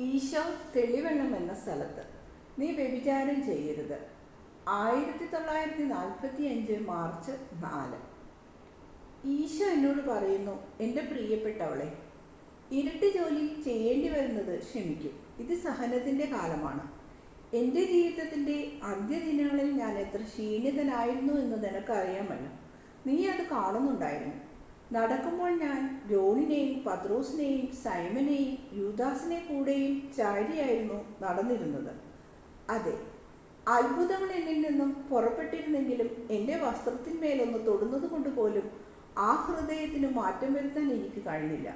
ഈശോ തെളിവെള്ളം എന്ന സ്ഥലത്ത് നീ വ്യഭിചാരം ചെയ്യരുത്. 1945 മാർച്ച് 4. ഈശോ എന്നോട് പറയുന്നു, എൻ്റെ പ്രിയപ്പെട്ടവളെ, ഇരുട്ട് ജോലി ചെയ്യേണ്ടി വരുന്നത് ക്ഷമിക്കും. ഇത് സഹനത്തിൻ്റെ കാലമാണ്. എൻ്റെ ജീവിതത്തിൻ്റെ അന്ത്യദിനങ്ങളിൽ ഞാൻ എത്ര ക്ഷീണിതനായിരുന്നു എന്ന് നിനക്കറിയാമല്ലോ. നീ അത് കാണുന്നുണ്ടായിരുന്നു. നടക്കുമ്പോൾ ഞാൻ ജോണിനെയും പത്രോസിനെയും സൈമനെയും യൂദാസിനെ കൂടെയും ചാരിയായിരുന്നു നടന്നിരുന്നത്. അതെ, അത്ഭുതങ്ങൾ എന്നിൽ നിന്നും പുറപ്പെട്ടിരുന്നെങ്കിലും എൻ്റെ വസ്ത്രത്തിന്മേലൊന്ന് തൊടുന്നത് കൊണ്ട് പോലും ആ ഹൃദയത്തിന് മാറ്റം വരുത്താൻ എനിക്ക് കഴിഞ്ഞില്ല.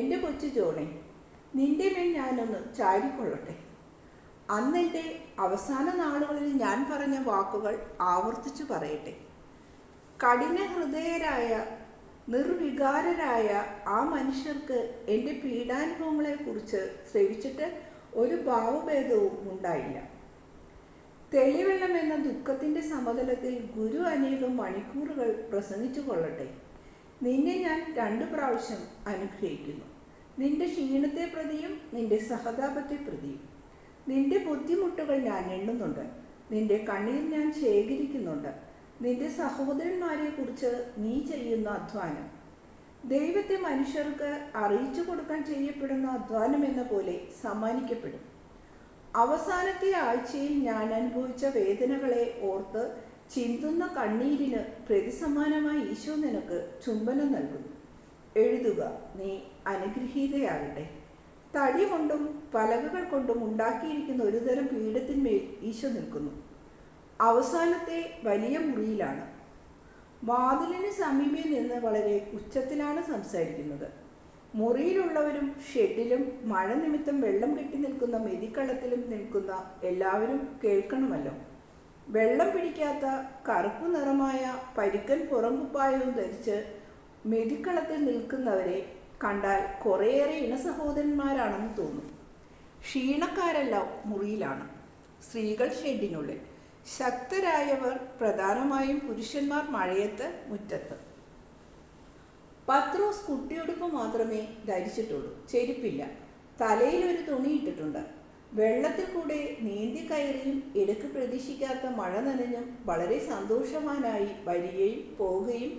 എൻ്റെ കൊച്ചു ജോണെ, നിന്റെ മേൽ ഞാനൊന്ന് ചാരിക്കൊള്ളട്ടെ. അന്നെൻ്റെ അവസാന നാളുകളിൽ ഞാൻ പറഞ്ഞ വാക്കുകൾ ആവർത്തിച്ചു പറയട്ടെ. കഠിന ഹൃദയരായ നിർവികാരരായ ആ മനുഷ്യർക്ക് എൻ്റെ പീഡാനുഭവങ്ങളെക്കുറിച്ച് ശ്രവിച്ചിട്ട് ഒരു ഭാവഭേദവും ഉണ്ടായില്ല. തെളിവെള്ളം എന്ന ദുഃഖത്തിൻ്റെ സമതലത്തിൽ ഗുരു അനേകം മണിക്കൂറുകൾ പ്രസംഗിച്ചു കൊള്ളട്ടെ. നിന്നെ ഞാൻ 2 പ്രാവശ്യം അനുഗ്രഹിക്കുന്നു. നിന്റെ ക്ഷീണത്തെ പ്രതിയും നിന്റെ സഹതാപത്തെ പ്രതിയും. നിന്റെ ബുദ്ധിമുട്ടുകൾ ഞാൻ എണ്ണുന്നുണ്ട്. നിന്റെ കണ്ണീർ ഞാൻ ശേഖരിക്കുന്നുണ്ട്. നിന്റെ സഹോദരന്മാരെ കുറിച്ച് നീ ചെയ്യുന്ന അധ്വാനം ദൈവത്തെ മനുഷ്യർക്ക് അറിയിച്ചു കൊടുക്കാൻ ചെയ്യപ്പെടുന്ന അധ്വാനം എന്ന പോലെ സമ്മാനിക്കപ്പെടും. അവസാനത്തെ ആഴ്ചയിൽ ഞാൻ അനുഭവിച്ച വേദനകളെ ഓർത്ത് ചിന്തുന്ന കണ്ണീരിന് പ്രതിസമ്മാനമായി ഈശോ നിനക്ക് ചുംബനം നൽകുന്നു. എഴുതുക, നീ അനുഗ്രഹീതയാകട്ടെ. തടി കൊണ്ടും പലകകൾ കൊണ്ടും ഉണ്ടാക്കിയിരിക്കുന്ന ഒരുതരം പീഠത്തിന്മേൽ ഈശോ നിൽക്കുന്നു. അവസാനത്തെ വലിയ മുറിയിലാണ്. വാതിലിന് സമീപേ നിന്ന് വളരെ ഉച്ചത്തിലാണ് സംസാരിക്കുന്നത്. മുറിയിലുള്ളവരും ഷെഡിലും മഴ നിമിത്തം വെള്ളം കെട്ടി നിൽക്കുന്ന മെതിക്കളത്തിലും നിൽക്കുന്ന എല്ലാവരും കേൾക്കണമല്ലോ. വെള്ളം പിടിക്കാത്ത കറുപ്പു നിറമായ പരുക്കൻ പുറംകുപ്പായവും ധരിച്ച് മെതിക്കളത്തിൽ നിൽക്കുന്നവരെ കണ്ടാൽ കുറേയേറെ ഇണസഹോദരന്മാരാണെന്ന് തോന്നും. ക്ഷീണക്കാരെല്ലാം മുറിയിലാണ്, സ്ത്രീകൾ ഷെഡിനുള്ളിൽ. ശക്തരായവർ, പ്രധാനമായും പുരുഷന്മാർ, മഴയത്ത് മുറ്റത്ത്. പത്രോസ് കുട്ടിയുടുപ്പ് മാത്രമേ ധരിച്ചിട്ടുള്ളൂ. ചെരുപ്പില്ല. തലയിൽ ഒരു തുണി ഇട്ടിട്ടുണ്ട്. വെള്ളത്തിൽ കൂടെ നീന്തി കയറിയും ഇടയ്ക്ക് പ്രതീക്ഷിക്കാത്ത മഴ നനഞ്ഞും വളരെ സന്തോഷവാനായി വരികയും പോവുകയും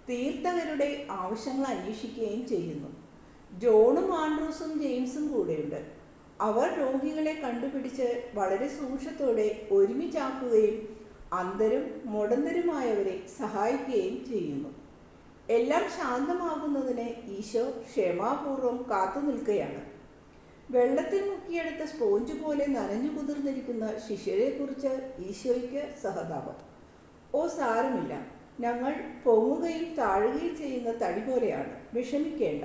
തീർത്ഥകരുടെ ആവശ്യങ്ങൾ അന്വേഷിക്കുകയും ചെയ്യുന്നു. ജോണും ആൻഡ്രൂസും ജെയിംസും കൂടെയുണ്ട്. അവർ രോഗികളെ കണ്ടുപിടിച്ച് വളരെ സൂക്ഷ്മത്തോടെ ഒരുമിച്ചാക്കുകയും അന്ധരും മുടന്തരുമായവരെ സഹായിക്കുകയും ചെയ്യുന്നു. എല്ലാം ശാന്തമാകുന്നതിന് ഈശോ ക്ഷമാപൂർവം കാത്തു നിൽക്കുകയാണ്. വെള്ളത്തിൽ മുക്കിയെടുത്ത സ്പോഞ്ച് പോലെ നനഞ്ഞു കുതിർന്നിരിക്കുന്ന ശിഷ്യരെക്കുറിച്ച് ഈശോയ്ക്ക് സഹതാപം. ഓ, സാരമില്ല, ഞങ്ങൾ പൊങ്ങുകയും താഴുകയും ചെയ്യുന്ന തടി പോലെയാണ്, വിഷമിക്കേണ്ട.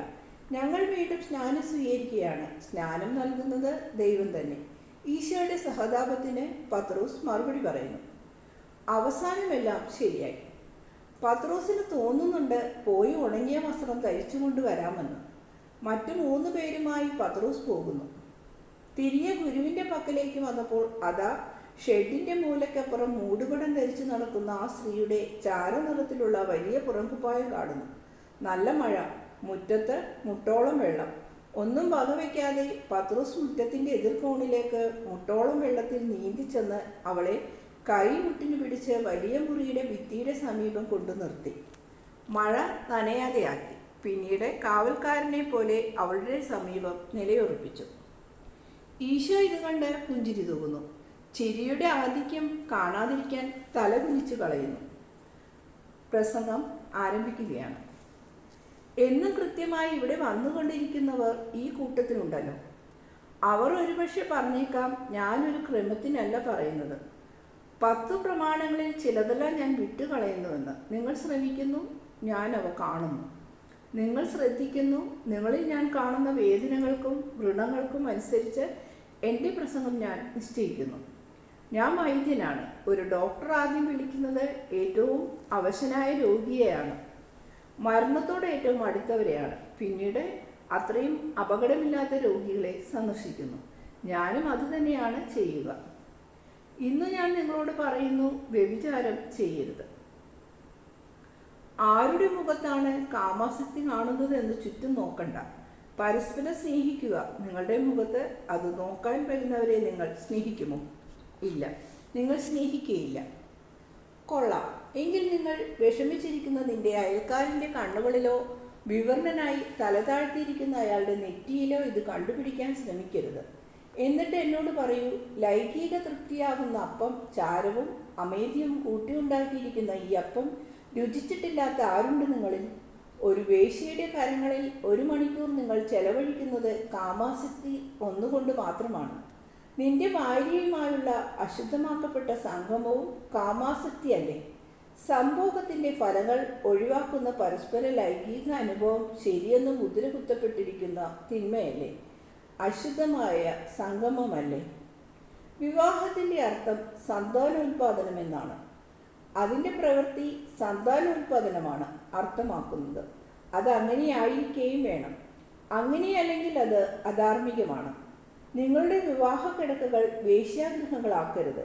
ഞങ്ങൾ വീണ്ടും സ്നാനം സ്വീകരിക്കുകയാണ്. സ്നാനം നൽകുന്നത് ദൈവം തന്നെ. ഈശോയുടെ സഹതാപത്തിന് പത്രോസ് മറുപടി പറയുന്നു. അവസാനമെല്ലാം ശരിയായി. പത്രോസിന് തോന്നുന്നുണ്ട് പോയി ഉണങ്ങിയ വസ്ത്രം ധരിച്ചു കൊണ്ടുവരാമെന്ന്. മറ്റു 3 പേരുമായി പത്രോസ് പോകുന്നു. തിരികെ ഗുരുവിൻ്റെ പക്കലേക്ക് വന്നപ്പോൾ അതാ ഷെഡിൻ്റെ മൂലയ്ക്കപ്പുറം മൂടുപടം ധരിച്ചു നടക്കുന്ന ആ സ്ത്രീയുടെ ചാരനിറത്തിലുള്ള വലിയ പുറംകുപ്പായം കാണുന്നു. നല്ല മഴ, മുറ്റത്ത് മുട്ടോളം വെള്ളം. ഒന്നും വകവയ്ക്കാതെ പത്രോസ് മുറ്റത്തിൻ്റെ എതിർകോണിലേക്ക് മുട്ടോളം വെള്ളത്തിൽ നീന്തിച്ചെന്ന് അവളെ കൈമുട്ടിന് പിടിച്ച് വലിയ മുറിയുടെ ഭിത്തിയുടെ സമീപം കൊണ്ടു നിർത്തി. മഴ നനയാതെയാക്കി. പിന്നീട് കാവൽക്കാരനെ പോലെ അവളുടെ സമീപം നിലയുറപ്പിച്ചു. ഈശോ ഇത് കണ്ട് പുഞ്ചിരി തൂകുന്നു. ചിരിയുടെ ആധിക്യം കാണാതിരിക്കാൻ തല കുനിച്ചു കളയുന്നു. പ്രസംഗം ആരംഭിക്കുകയാണ്. എന്നും കൃത്യമായി ഇവിടെ വന്നുകൊണ്ടിരിക്കുന്നവർ ഈ കൂട്ടത്തിലുണ്ടല്ലോ. അവർ ഒരുപക്ഷെ പറഞ്ഞേക്കാം, ഞാനൊരു ക്രമത്തിനല്ല പറയുന്നത്. 10 പ്രമാണങ്ങളിൽ ചിലതെല്ലാം ഞാൻ വിട്ടുകളയുന്നുവെന്ന്. നിങ്ങൾ ശ്രമിക്കുന്നു, ഞാൻ അവ കാണുന്നു. നിങ്ങൾ ശ്രദ്ധിക്കുന്നു, നിങ്ങളിൽ ഞാൻ കാണുന്ന വേദനകൾക്കും വ്രണങ്ങൾക്കും അനുസരിച്ച് എൻ്റെ പ്രസംഗം ഞാൻ നിശ്ചയിക്കുന്നു. ഞാൻ വൈദ്യനാണ്. ഒരു ഡോക്ടർ ആദ്യം വിളിക്കുന്നത് ഏറ്റവും അവശനായ രോഗിയെയാണ്, മരണത്തോട് ഏറ്റവും അടുത്തവരെയാണ്. പിന്നീട് അത്രയും അപകടമില്ലാത്ത രോഗികളെ സന്ദർശിക്കുന്നു. ഞാനും അതുതന്നെയാണ് ചെയ്യുക. ഇന്ന് ഞാൻ നിങ്ങളോട് പറയുന്നു, വ്യഭിചാരം ചെയ്യരുത്. ആരുടെ മുഖത്താണ് കാമാസക്തി കാണുന്നത് എന്ന് ചുറ്റും നോക്കണ്ട. പരസ്പരം സ്നേഹിക്കുക. നിങ്ങളുടെ മുഖത്ത് അത് നോക്കാൻ വരുന്നവരെ നിങ്ങൾ സ്നേഹിക്കുമോ? ഇല്ല, നിങ്ങൾ സ്നേഹിക്കുകയില്ല. കൊള്ളാം. എങ്കിൽ നിങ്ങൾ വിഷമിച്ചിരിക്കുന്ന നിന്റെ അയൽക്കാരൻ്റെ കണ്ണുകളിലോ വിവരണനായി തല താഴ്ത്തിയിരിക്കുന്ന അയാളുടെ നെറ്റിയിലോ ഇത് കണ്ടുപിടിക്കാൻ ശ്രമിക്കരുത്. എന്നിട്ട് എന്നോട് പറയൂ, ലൈംഗിക തൃപ്തിയാകുന്ന അപ്പം, ചാരവും അമേദ്യവും കൂട്ടിയുണ്ടാക്കിയിരിക്കുന്ന ഈ അപ്പം രുചിച്ചിട്ടില്ലാത്ത ആരുണ്ട് നിങ്ങളിൽ? ഒരു വേശ്യയുടെ കരങ്ങളിൽ 1 മണിക്കൂർ നിങ്ങൾ ചെലവഴിക്കുന്നത് കാമാസക്തി ഒന്നുകൊണ്ട് മാത്രമാണ്. നിന്റെ ഭാര്യയുമായുള്ള അശുദ്ധമാക്കപ്പെട്ട സംഗമവും കാമാസക്തിയല്ലേ? സംഭോഗത്തിൻ്റെ ഫലങ്ങൾ ഒഴിവാക്കുന്ന പരസ്പര ലൈംഗിക അനുഭവം ശരിയെന്ന് മുദ്ര കുത്തപ്പെട്ടിരിക്കുന്ന തിന്മയല്ലേ? അശുദ്ധമായ സംഗമമല്ലേ? വിവാഹത്തിൻ്റെ അർത്ഥം സന്താനോൽപാദനം എന്നാണ്. അതിൻ്റെ പ്രവൃത്തി സന്താനോൽപാദനമാണ് അർത്ഥമാക്കുന്നത്. അത് അങ്ങനെയായിരിക്കുകയും വേണം. അങ്ങനെയല്ലെങ്കിൽ അത് അധാർമികമാണ്. നിങ്ങളുടെ വിവാഹ കിടക്കകൾ വേശ്യാഗൃഹങ്ങളാക്കരുത്.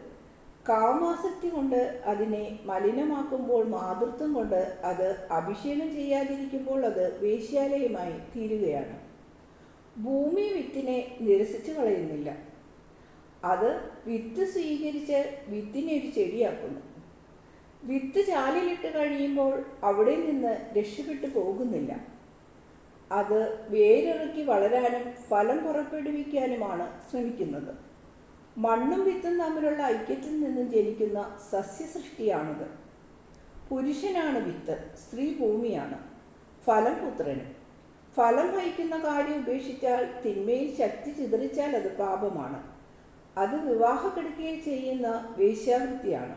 കാമാസക്തി കൊണ്ട് അതിനെ മലിനമാക്കുമ്പോൾ, മാതൃത്വം കൊണ്ട് അത് അഭിഷേകം ചെയ്യാതിരിക്കുമ്പോൾ അത് വേശ്യാലയമായി തീരുകയാണ്. ഭൂമി വിത്തിനെ നിരസിച്ചു കളയുന്നില്ല. അത് വിത്ത് സ്വീകരിച്ച് വിത്തിനെ ഒരു ചെടിയാക്കുന്നു. വിത്ത് ചാലിലിട്ട് കഴിയുമ്പോൾ അവിടെ നിന്ന് രക്ഷപ്പെട്ടു പോകുന്നില്ല. അത് വേരിറക്കി വളരാനും ഫലം പുറപ്പെടുവിക്കാനുമാണ് ശ്രമിക്കുന്നത്. മണ്ണും വിത്തും തമ്മിലുള്ള ഐക്യത്തിൽ നിന്നും ജനിക്കുന്ന സസ്യസൃഷ്ടിയാണിത്. പുരുഷനാണ് വിത്ത്, സ്ത്രീ ഭൂമിയാണ്. ഫലം പുത്രനും. ഫലം വഹിക്കുന്ന കാര്യം ഉപേക്ഷിച്ചാൽ, തിന്മയിൽ ശക്തി ചിതറിച്ചാൽ അത് പാപമാണ്. അത് വിവാഹക്കെടുക്കുകയും ചെയ്യുന്ന വേശ്യാവൃത്തിയാണ്.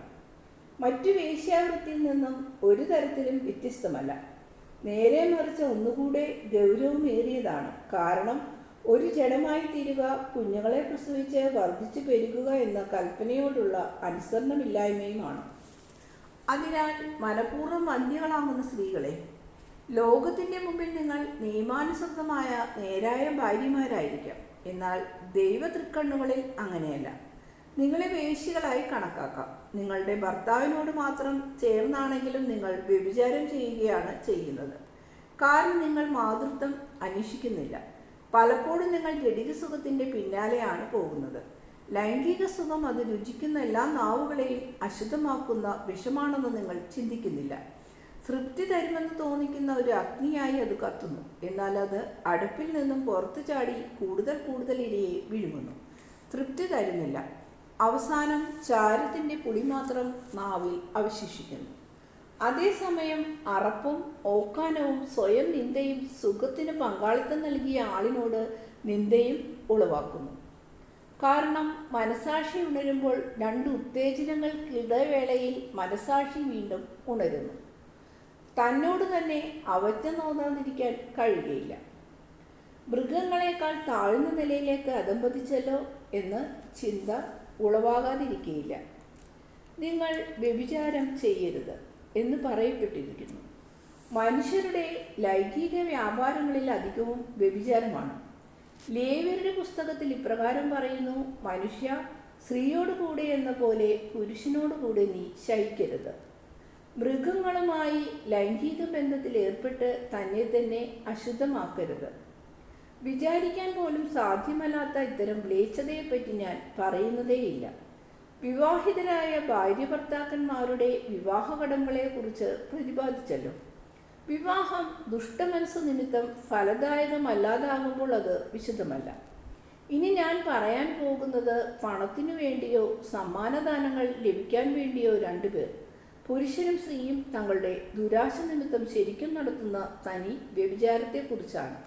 മറ്റു വേശ്യാവൃത്തിയിൽ നിന്നും ഒരു തരത്തിലും വ്യത്യസ്തമല്ല. നേരെ മറിച്ച് ഒന്നുകൂടെ ഗൗരവമേറിയതാണ്. കാരണം ഒരു ജഡമായി തീരുക, കുഞ്ഞുങ്ങളെ പ്രസവിച്ച് വർദ്ധിച്ചു പെരുകുക എന്ന കൽപ്പനയോടുള്ള അനുസരണമില്ലായ്മയുമാണ്. അതിനാൽ മനഃപൂർവ്വം വന്ധ്യകളാകുന്ന സ്ത്രീകളെ, ലോകത്തിൻ്റെ മുമ്പിൽ നിങ്ങൾ നിയമാനുസൃതമായ നേരായ ഭാര്യമാരായിരിക്കാം. എന്നാൽ ദൈവ തൃക്കണ്ണുകളിൽ അങ്ങനെയല്ല. നിങ്ങളെ വേശ്യകളായി കണക്കാക്കാം. നിങ്ങളുടെ ഭർത്താവിനോട് മാത്രം ചേർന്നാണെങ്കിലും നിങ്ങൾ വ്യഭിചാരം ചെയ്യുകയാണ് ചെയ്യുന്നത്. കാരണം നിങ്ങൾ മാതൃത്വം അന്വേഷിക്കുന്നില്ല. പലപ്പോഴും നിങ്ങൾ ജഡിക സുഖത്തിൻ്റെ പിന്നാലെയാണ് പോകുന്നത്. ലൈംഗിക സുഖം അത് രുചിക്കുന്ന എല്ലാ നാവുകളെയും അശുദ്ധമാക്കുന്ന വിഷമാണെന്ന് നിങ്ങൾ ചിന്തിക്കുന്നില്ല. തൃപ്തി തരുമെന്ന് തോന്നിക്കുന്ന ഒരു അഗ്നിയായി അത് കത്തുന്നു. എന്നാൽ അത് അടുപ്പിൽ നിന്നും പുറത്തു ചാടി കൂടുതൽ ഇരയെ വിഴുങ്ങുന്നു. തൃപ്തി തരുന്നില്ല. അവസാനം ചാരത്തിൻ്റെ പുളി മാത്രം നാവിൽ അവശേഷിക്കുന്നു. അതേസമയം അറപ്പും ഓക്കാനവും സ്വയം നിന്ദയും സുഖത്തിന് പങ്കാളിത്തം നൽകിയ ആളിനോട് നിന്ദയും ഉളവാക്കുന്നു. കാരണം മനസാക്ഷി ഉണരുമ്പോൾ 2 ഉത്തേജനങ്ങൾക്കിടവേളയിൽ മനസാക്ഷി വീണ്ടും ഉണരുന്നു. തന്നോട് തന്നെ അവജ്ഞ തോന്നാതിരിക്കാൻ കഴിയുകയില്ല. മൃഗങ്ങളെക്കാൾ താഴ്ന്ന നിലയിലേക്ക് അധംപതിച്ചല്ലോ എന്ന് ചിന്ത ഉളവാകാതിരിക്കുകയില്ല. നിങ്ങൾ വ്യഭിചാരം ചെയ്യരുത് എന്ന് പറയപ്പെട്ടിരിക്കുന്നു. മനുഷ്യരുടെ ലൈംഗിക വ്യാപാരങ്ങളിൽ അധികവും വ്യഭിചാരമാണ്. ലേവ്യരുടെ പുസ്തകത്തിൽ ഇപ്രകാരം പറയുന്നു: മനുഷ്യ, സ്ത്രീയോടുകൂടെ എന്ന പോലെ പുരുഷനോടുകൂടെ നീ ശയിക്കരുത്. മൃഗങ്ങളുമായി ലൈംഗിക ബന്ധത്തിൽ ഏർപ്പെട്ട് തന്നെ തന്നെ അശുദ്ധമാക്കരുത്. വിചാരിക്കാൻ പോലും സാധ്യമല്ലാത്ത ഇത്തരം മ്ലേച്ഛതയെപ്പറ്റി ഞാൻ പറയുന്നതേയില്ല. വിവാഹിതരായ ഭാര്യ ഭർത്താക്കന്മാരുടെ വിവാഹ കടമ്പകളെക്കുറിച്ച് പ്രതിപാദിച്ചല്ലോ. വിവാഹം ദുഷ്ടമനസ്സ് നിമിത്തം ഫലദായകമല്ലാതാകുമ്പോൾ അത് വിശുദ്ധമല്ല. ഇനി ഞാൻ പറയാൻ പോകുന്നത് പണത്തിനു വേണ്ടിയോ സമ്മാനദാനങ്ങൾ ലഭിക്കാൻ വേണ്ടിയോ 2 പേർ, പുരുഷനും സ്ത്രീയും, തങ്ങളുടെ ദുരാശ നിമിത്തം ശരിക്കും നടത്തുന്ന തനി വ്യഭിചാരത്തെക്കുറിച്ചാണ്.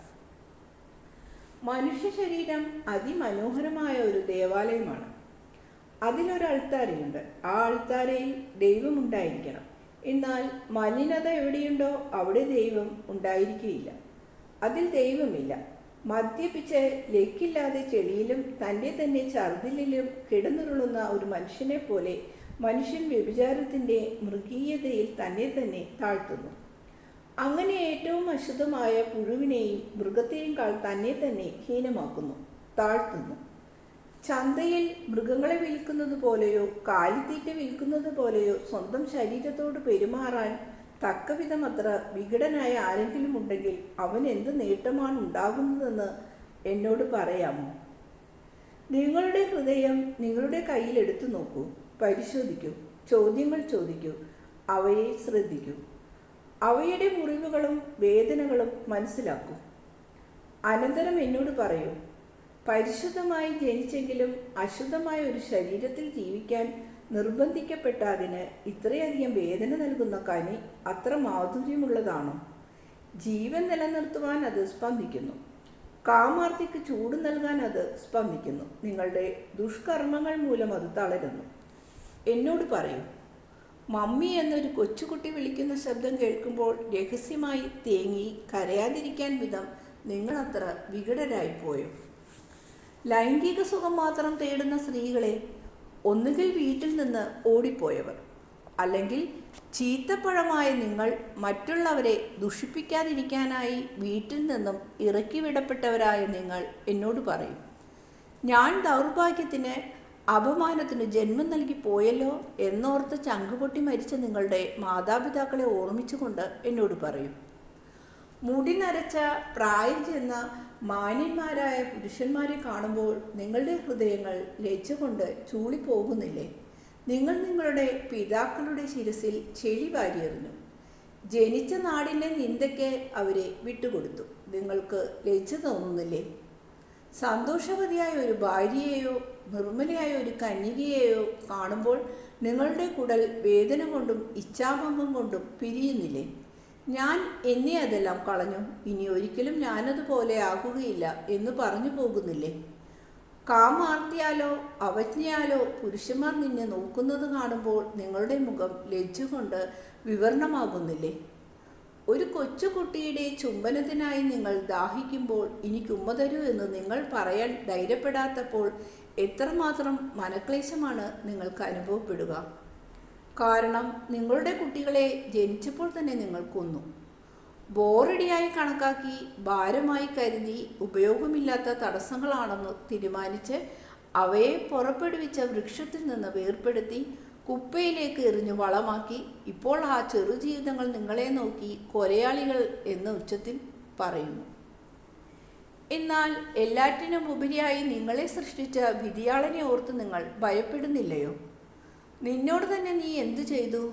മനുഷ്യ ശരീരം അതിമനോഹരമായ ഒരു ദേവാലയമാണ്. അതിലൊരു അൾത്താരയുണ്ട്. ആ അൾത്താരയിൽ ദൈവമുണ്ടായിരിക്കണം. എന്നാൽ മലിനത എവിടെയുണ്ടോ അവിടെ ദൈവം ഉണ്ടായിരിക്കുകയില്ല. അതിൽ ദൈവമില്ല. മദ്യപിച്ച് ലക്കില്ലാതെ ചെളിയിലും തൻ്റെ തന്നെ ഛർദിലിലും കിടന്നുരുളുന്ന ഒരു മനുഷ്യനെ പോലെ മനുഷ്യൻ വ്യഭിചാരത്തിൻ്റെ മൃഗീയതയിൽ തന്നെ തന്നെ താഴ്ത്തുന്നു. അങ്ങനെ ഏറ്റവും അശുദ്ധമായ പുഴുവിനെയും മൃഗത്തെയും തന്നെ തന്നെ ഹീനമാക്കുന്നു, താഴ്ത്തുന്നു. ചന്തയിൽ മൃഗങ്ങളെ വിൽക്കുന്നത് പോലെയോ കാലിത്തീറ്റ വിൽക്കുന്നത് പോലെയോ സ്വന്തം ശരീരത്തോട് പെരുമാറാൻ തക്കവിധം അത്ര വികടനായ ആരെങ്കിലും ഉണ്ടെങ്കിൽ അവൻ എന്ത് നേട്ടമാണ് ഉണ്ടാകുന്നതെന്ന് എന്നോട് പറയാമോ? നിങ്ങളുടെ ഹൃദയം നിങ്ങളുടെ കയ്യിൽ എടുത്തു നോക്കൂ, പരിശോധിക്കൂ, ചോദ്യങ്ങൾ ചോദിക്കൂ, അവയെ ശ്രദ്ധിക്കൂ, അവയുടെ മുറിവുകളും വേദനകളും മനസ്സിലാക്കൂ. അനന്തരം എന്നോട് പറയൂ, പരിശുദ്ധമായി ജനിച്ചെങ്കിലും അശുദ്ധമായ ഒരു ശരീരത്തിൽ ജീവിക്കാൻ നിർബന്ധിക്കപ്പെട്ട അതിന് ഇത്രയധികം വേദന നൽകുന്ന കനി അത്ര മാധുര്യമുള്ളതാണോ? ജീവൻ നിലനിർത്തുവാൻ അത് സ്പന്ദിക്കുന്നു, കാമാർത്തിക്ക് ചൂട് നൽകാൻ അത് സ്പന്ദിക്കുന്നു. നിങ്ങളുടെ ദുഷ്കർമ്മങ്ങൾ മൂലം അത് തളരുന്നു. എന്നോട് പറയൂ, മമ്മി എന്നൊരു കൊച്ചുകുട്ടി വിളിക്കുന്ന ശബ്ദം കേൾക്കുമ്പോൾ രഹസ്യമായി തേങ്ങി കരയാതിരിക്കാൻ വിധം നിങ്ങളത്ര വികടരായിപ്പോയോ? ലൈംഗിക സുഖം മാത്രം തേടുന്ന സ്ത്രീകളെ, ഒന്നുകിൽ വീട്ടിൽ നിന്ന് ഓടിപ്പോയവർ, അല്ലെങ്കിൽ ചീത്തപ്പഴമായ നിങ്ങൾ മറ്റുള്ളവരെ ദുഷിപ്പിക്കാതിരിക്കാനായി വീട്ടിൽ നിന്നും ഇറക്കിവിടപ്പെട്ടവരായ നിങ്ങൾ എന്നോട് പറയും, ഞാൻ ദൗർഭാഗ്യത്തിന് അപമാനത്തിന് ജന്മം നൽകി പോയല്ലോ എന്നോർത്ത് ചങ്കുപൊട്ടി മരിച്ച നിങ്ങളുടെ മാതാപിതാക്കളെ ഓർമ്മിച്ചുകൊണ്ട് എന്നോട് പറയും. മുടി നരച്ച പ്രായം ചെന്ന മാന്യന്മാരായ പുരുഷന്മാരെ കാണുമ്പോൾ നിങ്ങളുടെ ഹൃദയങ്ങൾ ലജ്ജ കൊണ്ട് ചൂളിപ്പോകുന്നില്ലേ? നിങ്ങൾ നിങ്ങളുടെ പിതാക്കളുടെ ശിരസിൽ ചെളി വാരിയെറിഞ്ഞു, ജനിച്ച നാടിൻ്റെ നിന്ദയ്ക്ക് അവരെ വിട്ടുകൊടുത്തു. നിങ്ങൾക്ക് ലജ്ജ തോന്നുന്നില്ലേ? സന്തോഷവതിയായ ഒരു ഭാര്യയെയോ നിർമ്മലയായ ഒരു കന്യകയെയോ കാണുമ്പോൾ നിങ്ങളുടെ കുടൽ വേദന കൊണ്ടും ഇച്ഛാഭംഗം കൊണ്ടും പിരിയുന്നില്ലേ? ഞാൻ എന്നെ അതെല്ലാം കളഞ്ഞു, ഇനി ഒരിക്കലും ഞാനതുപോലെ ആകുകയില്ല എന്ന് പറഞ്ഞു പോകുന്നില്ലേ? കാമാർത്തിയാലോ അവജ്ഞയാലോ പുരുഷന്മാർ നിന്നെ നോക്കുന്നത് കാണുമ്പോൾ നിങ്ങളുടെ മുഖം ലജ്ജ കൊണ്ട് വിവരണമാകുന്നില്ലേ? ഒരു കൊച്ചുകുട്ടിയുടെ ചുംബനത്തിനായി നിങ്ങൾ ദാഹിക്കുമ്പോൾ എനിക്ക് ഉമ്മ തരൂ എന്ന് നിങ്ങൾ പറയാൻ ധൈര്യപ്പെടാത്തപ്പോൾ എത്രമാത്രം മനക്ലേശമാണ് നിങ്ങൾക്ക് അനുഭവപ്പെടുക? കാരണം നിങ്ങളുടെ കുട്ടികളെ ജനിച്ചപ്പോൾ തന്നെ നിങ്ങൾ കൊന്നു. ബോറടിയായി കണക്കാക്കി, ഭാരമായി കരുതി, ഉപയോഗമില്ലാത്ത തടസ്സങ്ങളാണെന്ന് തീരുമാനിച്ച് അവയെ പുറപ്പെടുവിച്ച വൃക്ഷത്തിൽ നിന്ന് വേർപ്പെടുത്തി കുപ്പയിലേക്ക് എറിഞ്ഞു വളമാക്കി ഇപ്പോൾ ആ ചെറുജീവിതങ്ങൾ നിങ്ങളെ നോക്കി കൊലയാളികൾ എന്ന ഉച്ചത്തിൽ പറയുന്നു. എന്നാൽ എല്ലാറ്റിനും ഉപരിയായി നിങ്ങളെ സൃഷ്ടിച്ച വിധിയാളനെ ഓർത്ത് നിങ്ങൾ ഭയപ്പെടുന്നില്ലയോ? നിന്നോട് തന്നെ നീ എന്തു ചെയ്തു?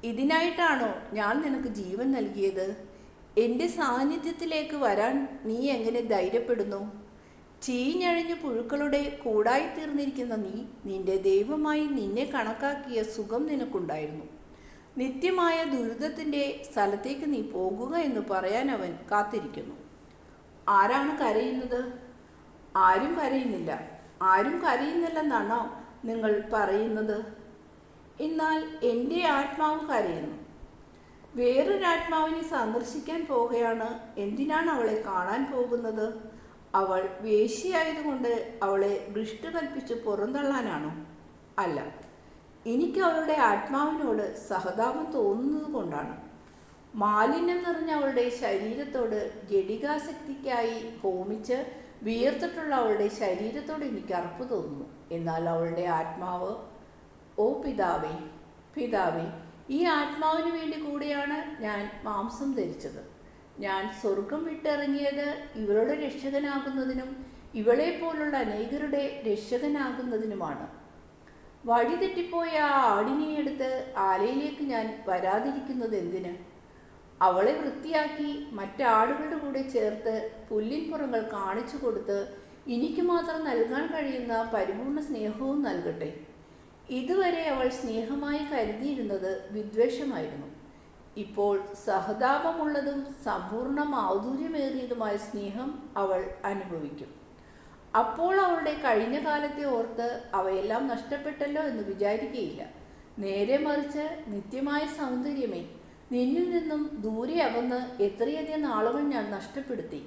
ഇതിനായിട്ടാണോ ഞാൻ നിനക്ക് ജീവൻ നൽകിയത്? എൻ്റെ സാന്നിധ്യത്തിലേക്ക് വരാൻ നീ എങ്ങനെ ധൈര്യപ്പെടുന്നു? ചീഞ്ഞഴിഞ്ഞ പുഴുക്കളുടെ കൂടായിത്തീർന്നിരിക്കുന്ന നീ, നിന്റെ ദൈവമായി നിന്നെ കണക്കാക്കിയ സുഖം നിനക്കുണ്ടായിരുന്നു. നിത്യമായ ദുരിതത്തിൻ്റെ സ്ഥലത്തേക്ക് നീ പോകുക എന്ന് പറയാൻ അവൻ കാത്തിരിക്കുന്നു. ആരാണ് കരയുന്നത്? ആരും കരയുന്നില്ല. ആരും കരയുന്നില്ലെന്നാണോ നിങ്ങൾ പറയുന്നത്? എന്നാൽ എൻ്റെ ആത്മാവ് കരയുന്നു. വേറൊരാത്മാവിനെ സന്ദർശിക്കാൻ പോകുകയാണ്. എന്തിനാണ് അവളെ കാണാൻ പോകുന്നത്? അവൾ വേശ്യയായതുകൊണ്ട് അവളെ ഭ്രഷ്ട് കൽപ്പിച്ച് പുറന്തള്ളാനാണോ? അല്ല, എനിക്ക് അവളുടെ ആത്മാവിനോട് സഹതാപം തോന്നുന്നത് കൊണ്ടാണ്. മാലിന്യം നിറഞ്ഞ അവളുടെ ശരീരത്തോട് ജഡികാസക്തിക്കായി ഹോമിച്ച് വിയർത്തിട്ടുള്ള അവളുടെ ശരീരത്തോട് എനിക്ക് അറപ്പ് തോന്നുന്നു. എന്നാൽ അവളുടെ ആത്മാവ്, ഓ പിതാവേ, പിതാവേ, ഈ ആത്മാവിന് വേണ്ടി കൂടിയാണ് ഞാൻ മാംസം ധരിച്ചത്. ഞാൻ സ്വർഗം വിട്ടിറങ്ങിയത് ഇവളുടെ രക്ഷകനാകുന്നതിനും ഇവളെ പോലുള്ള അനേകരുടെ രക്ഷകനാകുന്നതിനുമാണ്. വഴിതെറ്റിപ്പോയ ആ ആടിനെ എടുത്ത് ആലയിലേക്ക് ഞാൻ വരാതിരിക്കുന്നത് എന്തിന്? അവളെ വൃത്തിയാക്കി മറ്റാടുകളുടെ കൂടെ ചേർത്ത് പുല്ലിൻപുറങ്ങൾ കാണിച്ചു കൊടുത്ത് എനിക്ക് മാത്രം നൽകാൻ കഴിയുന്ന പരിപൂർണ സ്നേഹവും നൽകട്ടെ. ഇതുവരെ അവൾ സ്നേഹമായി കരുതിയിരുന്നത് വിദ്വേഷമായിരുന്നു. ഇപ്പോൾ സഹതാപമുള്ളതും സമ്പൂർണ്ണ മാധുര്യമേറിയതുമായ സ്നേഹം അവൾ അനുഭവിക്കും. അപ്പോൾ അവളുടെ കഴിഞ്ഞ കാലത്തെ ഓർത്ത് അവയെല്ലാം നഷ്ടപ്പെട്ടല്ലോ എന്ന് വിചാരിക്കുകയില്ല. നേരെ മറിച്ച്, നിത്യമായ സൗന്ദര്യമേ, നിന്നിൽ നിന്നും ദൂരെ അകന്ന് എത്രയധികം നാളുകൾ ഞാൻ നഷ്ടപ്പെടുത്തി.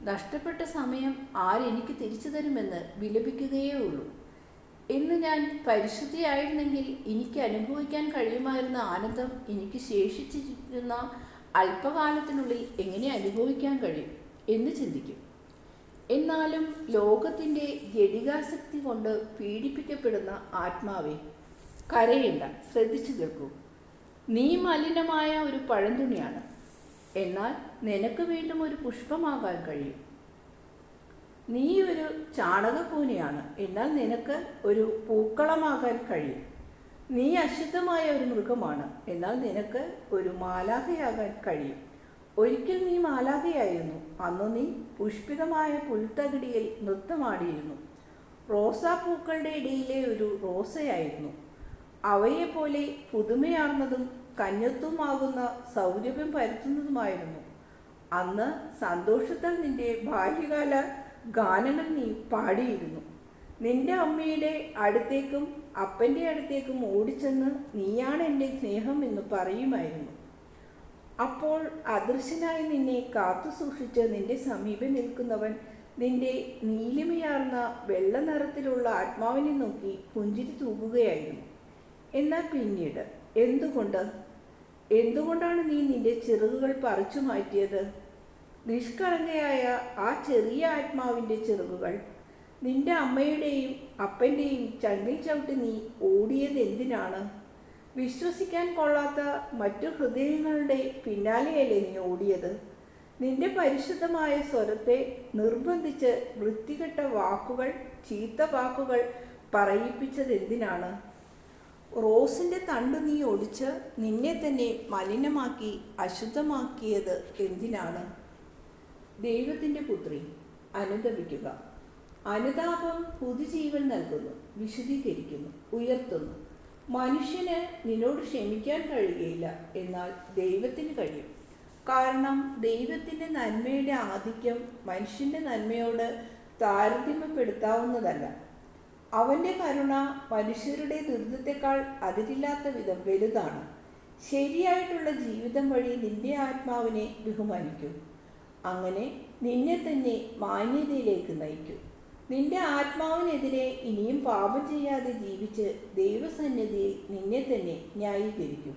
നഷ്ടപ്പെട്ട സമയം ആരെനിക്ക് തിരിച്ചു തരുമെന്ന് വിലപിക്കുകയേ ഉള്ളൂ. ഇന്ന് ഞാൻ പരിശുദ്ധിയായിരുന്നെങ്കിൽ എനിക്ക് അനുഭവിക്കാൻ കഴിയുമായിരുന്ന ആനന്ദം എനിക്ക് ശേഷിച്ചിരുന്ന അല്പകാലത്തിനുള്ളിൽ എങ്ങനെ അനുഭവിക്കാൻ കഴിയും എന്ന് ചിന്തിക്കും. എന്നാലും ലോകത്തിൻ്റെ ജഡികാസക്തി കൊണ്ട് പീഡിപ്പിക്കപ്പെടുന്ന ആത്മാവെ, കരയേണ്ട, ശ്രദ്ധിച്ചു കേൾക്കൂ. നീ മലിനമായ ഒരു പഴന്തുണിയാണ്, എന്നാൽ നിനക്ക് വീണ്ടും ഒരു പുഷ്പമാകാൻ കഴിയും. നീ ഒരു ചാണകപ്പൂനയാണ്, എന്നാൽ നിനക്ക് ഒരു പൂക്കളമാകാൻ കഴിയും. നീ അശുദ്ധമായ ഒരു മൃഗമാണ്, എന്നാൽ നിനക്ക് ഒരു മാലാഖയാകാൻ കഴിയും. ഒരിക്കൽ നീ മാലാഖയായിരുന്നു. അന്ന് നീ പുഷ്പിതമായ പുൽത്തകിടിയിൽ നൃത്തമാടിയിരുന്നു. റോസാപ്പൂക്കളുടെ ഇടയിലെ ഒരു റോസയായിരുന്നു. അവയെപ്പോലെ പുതുമയാർന്നതും കന്യത്വമാകുന്ന സൗരഭ്യം പരത്തുന്നതുമായിരുന്നു. അന്ന് സന്തോഷത്താൽ നിന്റെ ബാല്യകാല ഗാനങ്ങൾ നീ പാടിയിരുന്നു. നിന്റെ അമ്മയുടെ അടുത്തേക്കും അപ്പൻ്റെ അടുത്തേക്കും ഓടിച്ചെന്ന് നീയാണ് എൻ്റെ സ്നേഹം എന്ന് പറയുമായിരുന്നു. അപ്പോൾ അദൃശ്യനായി നിന്നെ കാത്തു സൂക്ഷിച്ച് നിന്റെ സമീപം നിൽക്കുന്നവൻ നിന്റെ നീലിമയാർന്ന വെള്ള നിറത്തിലുള്ള ആത്മാവിനെ നോക്കി പുഞ്ചിരി തൂകുകയായിരുന്നു. എന്നാൽ പിന്നീട് എന്തുകൊണ്ടാണ് നീ നിന്റെ ചിറകുകൾ പറിച്ചു മാറ്റിയത്? നിഷ്കളങ്കയായ ആ ചെറിയ ആത്മാവിൻ്റെ ചിറകുകൾ നിന്റെ അമ്മയുടെയും അപ്പൻ്റെയും ചങ്കിൽ ചവിട്ടി നീ ഓടിയത് എന്തിനാണ്? വിശ്വസിക്കാൻ കൊള്ളാത്ത മറ്റു ഹൃദയങ്ങളുടെ പിന്നാലെയല്ലേ നീ ഓടിയത്? നിന്റെ പരിശുദ്ധമായ സ്വരത്തെ നിർബന്ധിച്ച് വൃത്തികെട്ട വാക്കുകൾ, ചീത്ത വാക്കുകൾ പറയിപ്പിച്ചത് എന്തിനാണ്? റോസിൻ്റെ തണ്ട് നീ ഒടിച്ച് നിന്നെ തന്നെ മലിനമാക്കി അശുദ്ധമാക്കിയത് എന്തിനാണ്? ദൈവത്തിൻ്റെ പുത്രി, അനുതപിക്കുക. അനുതാപം പുതുജീവൻ നൽകുന്നു, വിശുദ്ധീകരിക്കുന്നു, ഉയർത്തുന്നു. മനുഷ്യന് നിന്നോട് ക്ഷമിക്കാൻ കഴിയുകയില്ല, എന്നാൽ ദൈവത്തിന് കഴിയും. കാരണം ദൈവത്തിൻ്റെ നന്മയുടെ ആധിക്യം മനുഷ്യൻ്റെ നന്മയോട് താരതമ്യപ്പെടുത്താവുന്നതല്ല. അവൻ്റെ കരുണ മനുഷ്യരുടെ ദുരിതത്തെക്കാൾ അതിരില്ലാത്ത വിധം വലുതാണ്. ശരിയായിട്ടുള്ള ജീവിതം വഴി നിന്റെ ആത്മാവിനെ ബഹുമാനിക്കൂ. അങ്ങനെ നിന്നെ തന്നെ മാന്യതയിലേക്ക് നയിക്കൂ. നിന്റെ ആത്മാവിനെതിരെ ഇനിയും പാപം ചെയ്യാതെ ജീവിച്ച് ദൈവസന്നിധിയിൽ നിന്നെ തന്നെ ന്യായീകരിക്കൂ.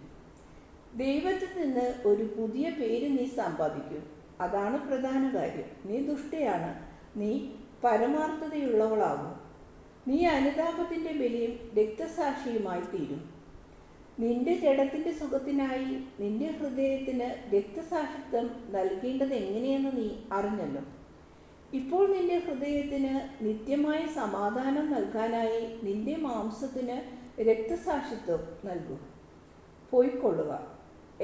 ദൈവത്തിൽ നിന്ന് ഒരു പുതിയ പേര് നീ സമ്പാദിക്കൂ. അതാണ് പ്രധാന കാര്യം. നീ ദുഷ്ടയാണ്, നീ പരമാർത്ഥതയുള്ളവളാകും. നീ അനുതാപത്തിൻ്റെ ബലിയും രക്തസാക്ഷിയുമായി തീരും. നിന്റെ ജഡത്തിൻ്റെ സുഖത്തിനായി നിന്റെ ഹൃദയത്തിന് രക്തസാക്ഷിത്വം നൽകേണ്ടത് എങ്ങനെയെന്ന് നീ അറിഞ്ഞല്ലോ. ഇപ്പോൾ നിന്റെ ഹൃദയത്തിന് നിത്യമായ സമാധാനം നൽകാനായി നിന്റെ മാംസത്തിന് രക്തസാക്ഷിത്വം നൽകൂ. പോയിക്കൊള്ളുക,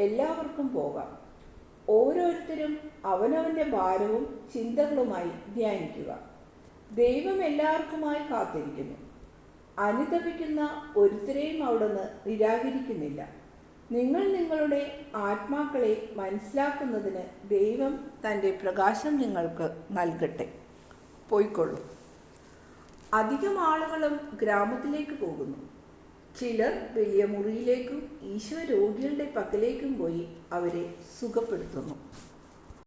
എല്ലാവർക്കും പോകാം. ഓരോരുത്തരും അവനവൻ്റെ ഭാരവും ചിന്തകളുമായി ധ്യാനിക്കുക. ദൈവം എല്ലാവർക്കുമായി കാത്തിരിക്കുന്നു. അനുതപിക്കുന്ന ഒരുത്തരെയും അവിടുന്ന് നിരാകരിക്കുന്നില്ല. നിങ്ങൾ നിങ്ങളുടെ ആത്മാക്കളെ മനസ്സിലാക്കുന്നതിന് ദൈവം തൻ്റെ പ്രകാശം നിങ്ങൾക്ക് നൽകട്ടെ. പോയിക്കൊള്ളൂ. അധികം ആളുകളും ഗ്രാമത്തിലേക്ക് പോകുന്നു. ചിലർ വലിയ മുറിയിലേക്കും ഈശോ രോഗികളുടെ പക്കലേക്കും പോയി അവരെ സുഖപ്പെടുത്തുന്നു.